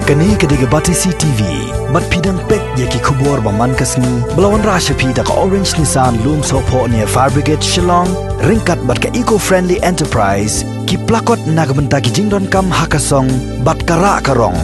Kani kediga bati CTV, mat pidang pek yaki kubur baman kasni, belawan rasha pida ka Orange Nissan Loom Sopo near Fire Brigade Shillong, ringkat bat ka eco-friendly enterprise, ki plakot nagbenta ki jingdon kam hakasong, bat kara karong.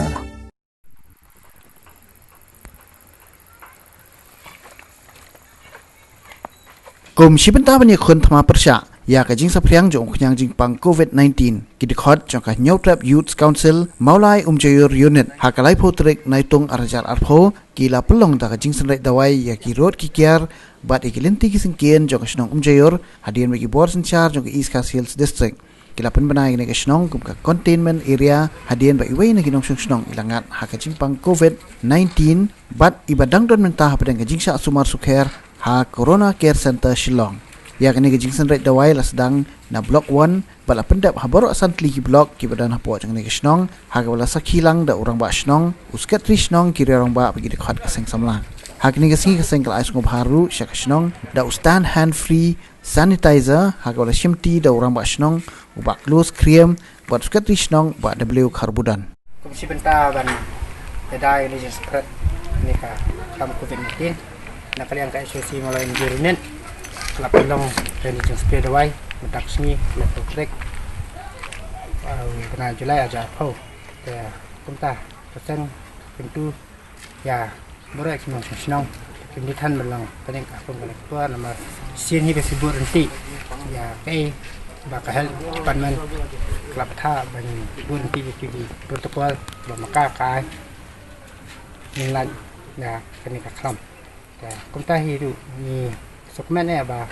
Kum sibenta bani khun thama persya ya ka jing sapriang jong khyang jing pang COVID-19 ki dikhot jong ka New Trap Youth Council Maulai Umjayur Unit hakalai photrik naitung arajar arpho ki la pelong ta ka jing sanrai dawai ya ki road ki kiar bat ikilinti ki singkien jong ka snong Umjayur hadian bagi bor senchar jong ka East Coast Hills District kilapan banai ne ka snong kum ka containment area hadian ba iwai ne ginong snong ilangat ha ka jing pang COVID-19 bat ibadang don mentah padang ka jing sa sumar sukher ha Corona Care Center Shillong. Ya kini ke jingsan rai dawai la sedang na blok 1 bala pendap ha baru asantli ki blok ki badan ha po jang ne kisnong ha bala sakhilang da orang ba snong uskat tri snong ki orang ba bagi dekat kaseng samla. Ha kini ke singi kaseng kala isung baru syak snong da ustan hand free sanitizer ha bala shimti da orang ba snong uba close cream buat uskat tri snong ba W karbudan. Komisi benta ban pedai ni spread ni ka kam COVID-19 na kalian ka SOC mulai njurinen lapilong dan jeng sepeda wai mentak sini laptop trek kena Julai aja apa ya kumta pesan pintu ya boleh cuma senang pendidikan belang paling aku balik tua nama sini kesibuk nanti ya kayak bakal hal departemen kelap tha bagi nanti di protokol maka kai nilai ya kini kaklam ya kumta hidup ni sukmen ya ba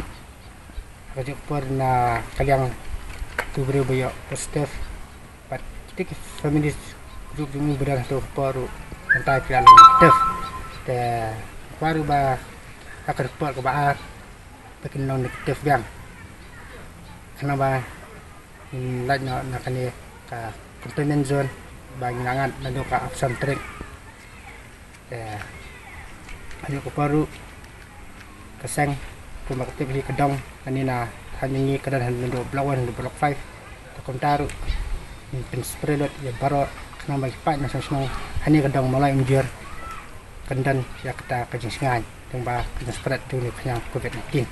rajuk pernah kalian tu beri banyak positif but kita feminis grup ini berada tu baru entah kalian positif dan baru ba akan buat ke baar bikin non negatif yang kenapa lain nak ni ke containment zone bagi nangan dan juga absen trek dan hanya baru keseng pemakaian di kedong ini na hanya ni keadaan untuk blok 1 blok 5 takon taru pen spread ya baru kena bagi pak nasional hanya kedong mulai menjur kendan ya kita kejeng sengai yang bah kena spread tu ni penyakit COVID-19